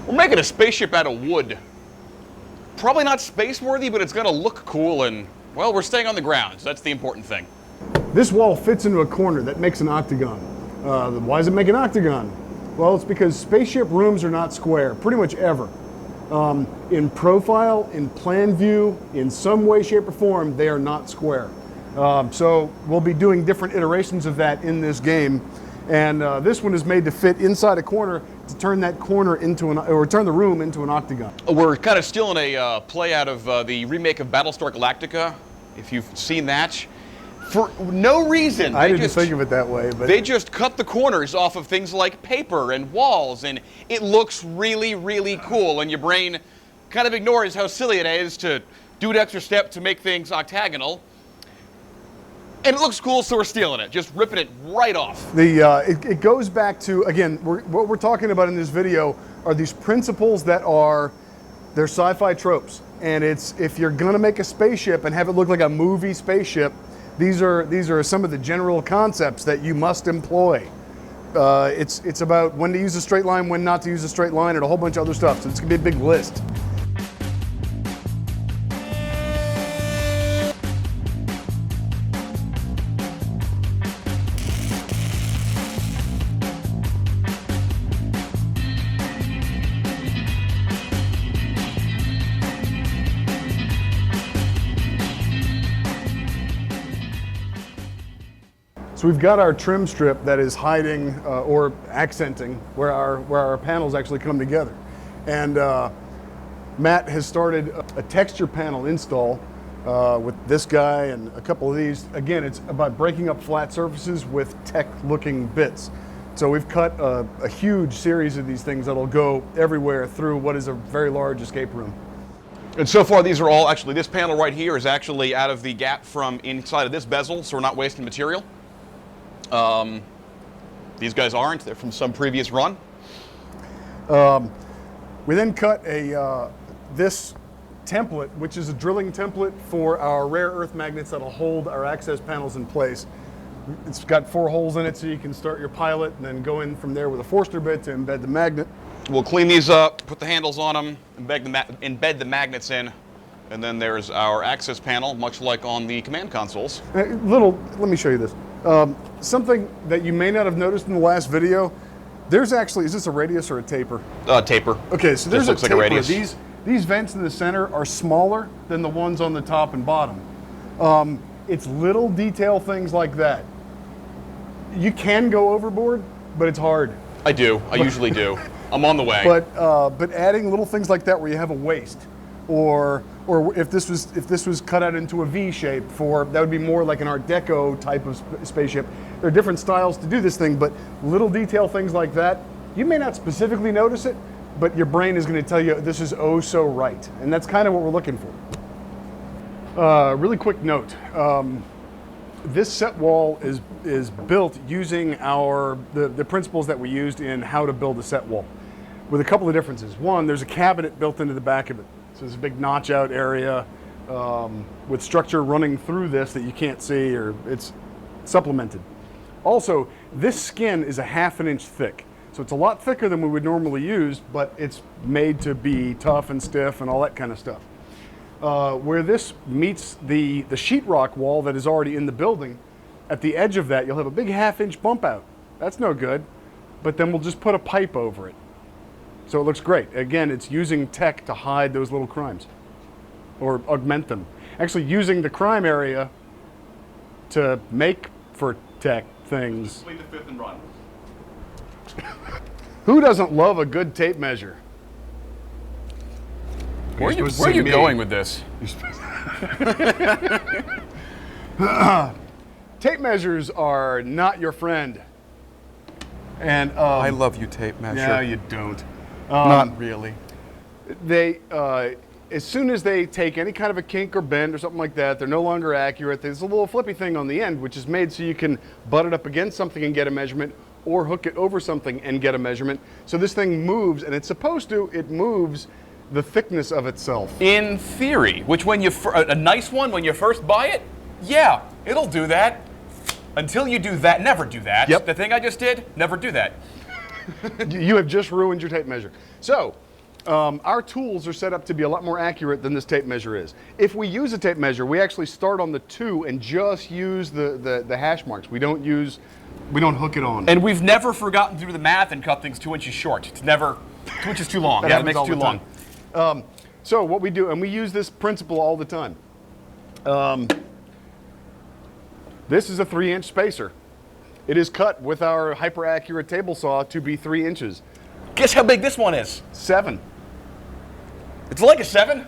We're making a spaceship out of wood. Probably not space-worthy, but it's gonna look cool and, well, we're staying on the ground, so that's the important thing. This wall fits into a corner that makes an octagon. Why does it make an octagon? Well, it's because spaceship rooms are not square, pretty much ever. In profile, in plan view, in some way, shape, or form, they are not square. So we'll be doing different iterations of that in this game. And this one is made to fit inside a corner to turn that corner into or turn the room into an octagon. We're kind of still in a play out of the remake of Battlestar Galactica, if you've seen that. For no reason. I didn't think of it that way, but they just cut the corners off of things like paper and walls, and it looks really, really cool. And your brain kind of ignores how silly it is to do an extra step to make things octagonal. And it looks cool, so we're stealing it, just ripping it right off. It goes back to, again, what we're talking about in this video are these principles that they're sci-fi tropes. And it's, if you're gonna make a spaceship and have it look like a movie spaceship, these are some of the general concepts that you must employ. It's about when to use a straight line, when not to use a straight line, and a whole bunch of other stuff. So it's gonna be a big list. So we've got our trim strip that is hiding or accenting where our panels actually come together. And Matt has started a texture panel install with this guy and a couple of these. Again, it's about breaking up flat surfaces with tech-looking bits. So we've cut a huge series of these things that'll go everywhere through what is a very large escape room. And so far, these are all actually, this panel right here is actually out of the gap from inside of this bezel, so we're not wasting material. These guys aren't, they're from some previous run. We then cut this template, which is a drilling template for our rare earth magnets that'll hold our access panels in place. It's got 4 holes in it, so you can start your pilot and then go in from there with a Forster bit to embed the magnet. We'll clean these up, put the handles on them, embed the magnets in, and then there's our access panel, much like on the command consoles. Let me show you this. Something that you may not have noticed in the last video, there's actually, is this a radius or a taper? Taper. Okay, so there's looks a taper. like a radius. These vents in the center are smaller than the ones on the top and bottom. It's little detail things like that. You can go overboard, but it's hard. I do. I usually do. I'm on the way. But adding little things like that where you have a waist, or if this was cut out into a V shape, that would be more like an Art Deco type of spaceship. There are different styles to do this thing, but little detail things like that, you may not specifically notice it, but your brain is going to tell you this is oh so right, and that's kind of what we're looking for. Really quick note. This set wall is built using the principles that we used in how to build a set wall, with a couple of differences. One, there's a cabinet built into the back of it. So there's a big notch out area with structure running through this that you can't see, or it's supplemented. Also, this skin is a ½ inch thick. So it's a lot thicker than we would normally use, but it's made to be tough and stiff and all that kind of stuff. Where this meets the sheetrock wall that is already in the building, at the edge of that, you'll have a big ½ inch bump out. That's no good, but then we'll just put a pipe over it. So it looks great. Again, it's using tech to hide those little crimes, or augment them. Actually using the crime area to make for tech things. Complete the 5th and run. Who doesn't love a good tape measure? Where are you going with this? Tape measures are not your friend. And I love you, tape measure. No, you don't. Not really. They, as soon as they take any kind of a kink or bend or something like that, they're no longer accurate. There's a little flippy thing on the end, which is made so you can butt it up against something and get a measurement, or hook it over something and get a measurement. So this thing moves, and it's supposed to, it moves the thickness of itself. In theory, which when you, a nice one, when you first buy it, yeah, it'll do that. Until you do that, never do that. Yep. The thing I just did, never do that. You have just ruined your tape measure. So, Our tools are set up to be a lot more accurate than this tape measure is. If we use a tape measure, we actually start on the 2 and just use the hash marks. We don't hook it on. And we've never forgotten to do the math and cut things 2 inches short. It's never 2 inches too long. Yeah, it makes it too long. So what we do, and we use this principle all the time. This is a 3-inch spacer. It is cut with our hyper accurate table saw to be 3 inches. Guess how big this one is? 7. It's like a 7?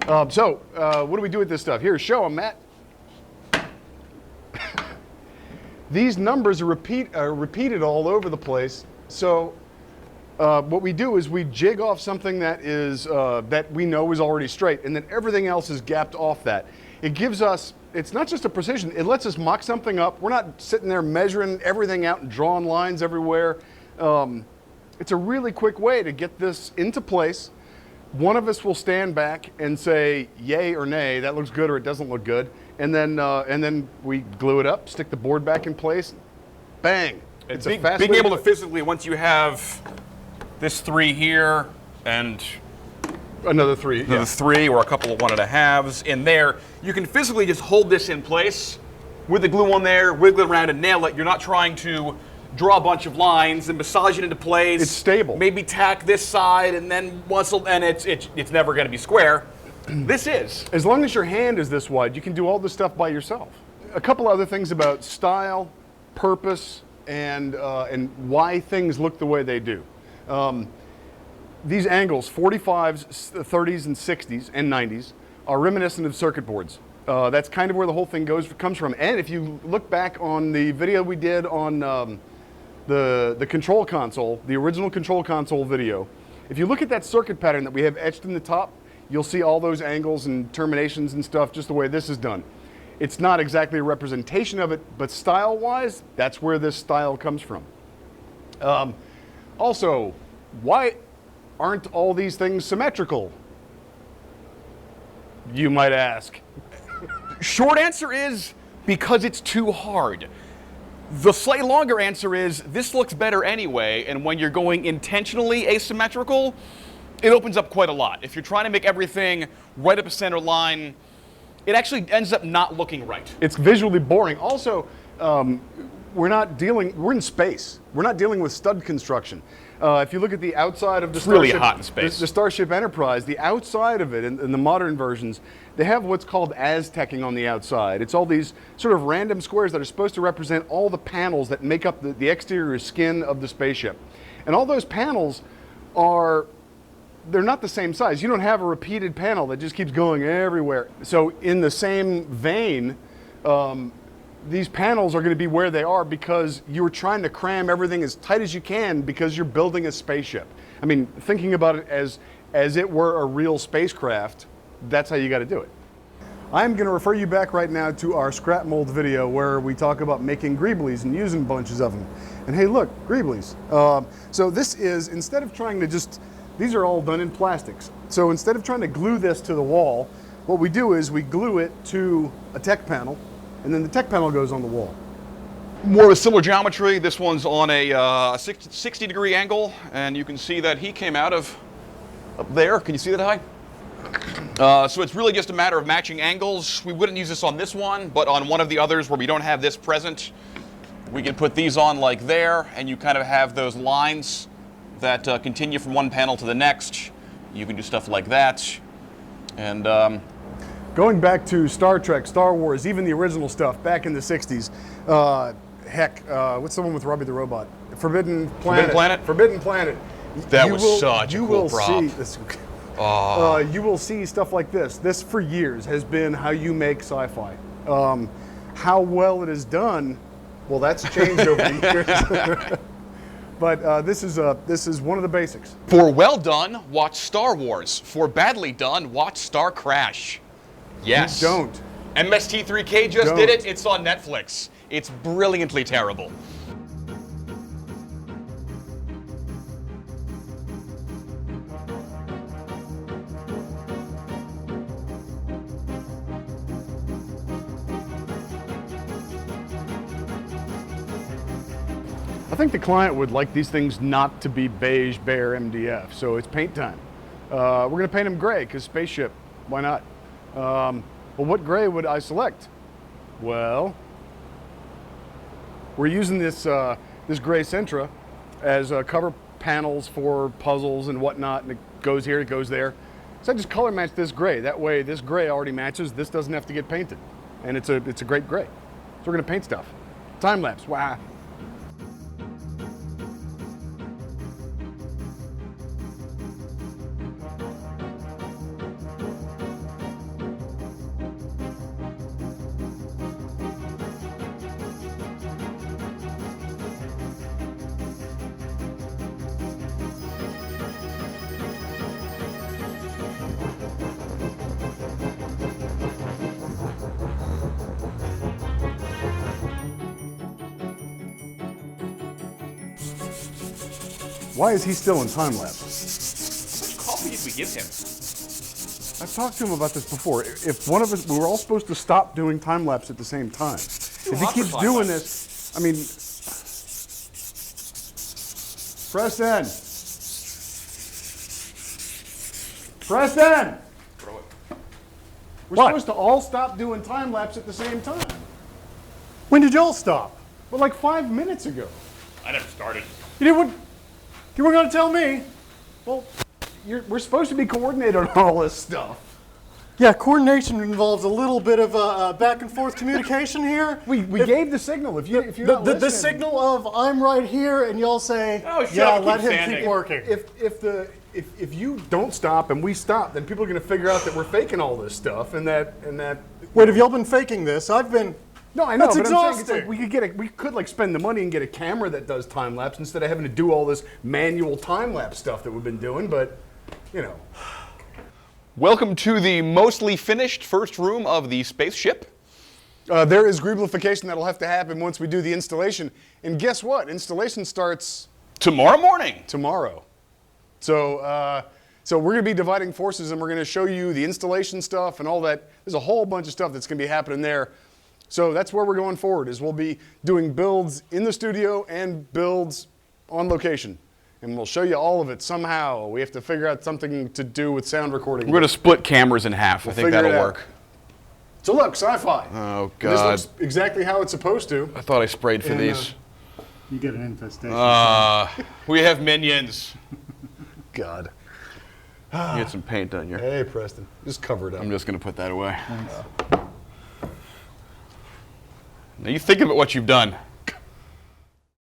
What do we do with this stuff? Here, show them, Matt. These numbers are repeated all over the place. So what we do is we jig off something that is that we know is already straight, and then everything else is gapped off that. It gives us, it's not just a precision, it lets us mock something up. We're not sitting there measuring everything out and drawing lines everywhere. It's a really quick way to get this into place. One of us will stand back and say yay or nay, that looks good or it doesn't look good, and then we glue it up, stick the board back in place, bang. It's a fast being way able to physically, once you have this 3 here and another 3, another 3 or a couple of 1.5s in there, you can physically just hold this in place with the glue on there, wiggle it around and nail it. You're not trying to draw a bunch of lines and massage it into place. It's stable. Maybe tack this side and then muscle, and it's never going to be square. This is. As long as your hand is this wide, you can do all this stuff by yourself. A couple other things about style, purpose, and why things look the way they do. These angles, 45s, 30s, and 60s, and 90s, are reminiscent of circuit boards. That's kind of where the whole thing comes from. And if you look back on the video we did on the control console, the original control console video, if you look at that circuit pattern that we have etched in the top, you'll see all those angles and terminations and stuff just the way this is done. It's not exactly a representation of it, but style-wise, that's where this style comes from. Also, why aren't all these things symmetrical? You might ask. Short answer is because it's too hard. The slightly longer answer is this looks better anyway, and when you're going intentionally asymmetrical, it opens up quite a lot. If you're trying to make everything right up a center line, it actually ends up not looking right. It's visually boring. Also, we're in space. We're not dealing with stud construction. If you look at the outside of the Starship, really hot in space. The Starship Enterprise, the outside of it, in the modern versions, they have what's called Aztecing on the outside. It's all these sort of random squares that are supposed to represent all the panels that make up the exterior skin of the spaceship. And all those panels they're not the same size. You don't have a repeated panel that just keeps going everywhere. So in the same vein, these panels are going to be where they are because you're trying to cram everything as tight as you can because you're building a spaceship. I mean, thinking about it as it were a real spacecraft, that's how you got to do it. I'm going to refer you back right now to our scrap mold video where we talk about making greeblies and using bunches of them. And hey, look, greeblies. So this is, instead of trying to these are all done in plastics. So instead of trying to glue this to the wall, what we do is we glue it to a tech panel, and then the tech panel goes on the wall. More of a similar geometry. This one's on a 60-degree angle, and you can see that he came out of up there. Can you see that high? So it's really just a matter of matching angles. We wouldn't use this on this one, but on one of the others where we don't have this present, we can put these on like there, and you kind of have those lines that continue from one panel to the next. You can do stuff like that. And going back to Star Trek, Star Wars, even the original stuff back in the 60s, what's the one with Robbie the Robot? Forbidden Planet. Forbidden Planet. That was such a cool prop. You will see stuff like this. This for years has been how you make sci-fi. How well it is done, well, that's changed over the years. But this is one of the basics. For well done, watch Star Wars. For badly done, watch Star Crash. Yes. You don't. MST3K just did it. It's on Netflix. It's brilliantly terrible. I think the client would like these things not to be beige, bare MDF, so it's paint time. We're going to paint them gray because spaceship. Why not? Well, what gray would I select? Well, we're using this this gray Sentra as cover panels for puzzles and whatnot, and it goes here, it goes there. So I just color match this gray. That way, this gray already matches. This doesn't have to get painted, and it's a great gray. So we're going to paint stuff. Time lapse. Wow. Why is he still in time lapse? How much coffee did we give him? I've talked to him about this before. If one of us, we were all supposed to stop doing time lapse at the same time. If he keeps doing this, I mean, Preston! Preston! Throw it. We're What? supposed to all stop doing time lapse at the same time. When did y'all stop? Well, like 5 minutes ago. I never started. You did what? You were going to tell me. Well, we're supposed to be coordinated on all this stuff. Yeah, coordination involves a little bit of back and forth communication here. We gave the signal. If you're not The listening, signal of I'm right here, and y'all say, Oh, shut yeah, up, let keep him standing." keep working. if you don't stop and we stop, then people are going to figure out that we're faking all this stuff and that. Wait, have y'all been faking this? I've been. No, I know, That's but I'm saying it's like exhausting. we could like spend the money and get a camera that does time lapse instead of having to do all this manual time lapse stuff that we've been doing. But you know, Welcome to the mostly finished first room of the spaceship. there is greeblification that'll have to happen once we do the installation. And guess what? Installation starts Tomorrow morning. tomorrow. So we're going to be dividing forces and we're going to show you the installation stuff and all that. There's a whole bunch of stuff that's going to be happening there. So that's where we're going forward, is we'll be doing builds in the studio and builds on location. And we'll show you all of it somehow. We have to figure out something to do with sound recording. We're going to split cameras in half. I think figure it that'll out. work. So look, Sci-Fi. Oh, And this God. looks exactly how it's supposed to. I thought I sprayed for And, these. You get an infestation. We have minions. God. Get some paint on your. Hey, Preston. Just cover it up. I'm just going to put that away. Now you think about what you've done.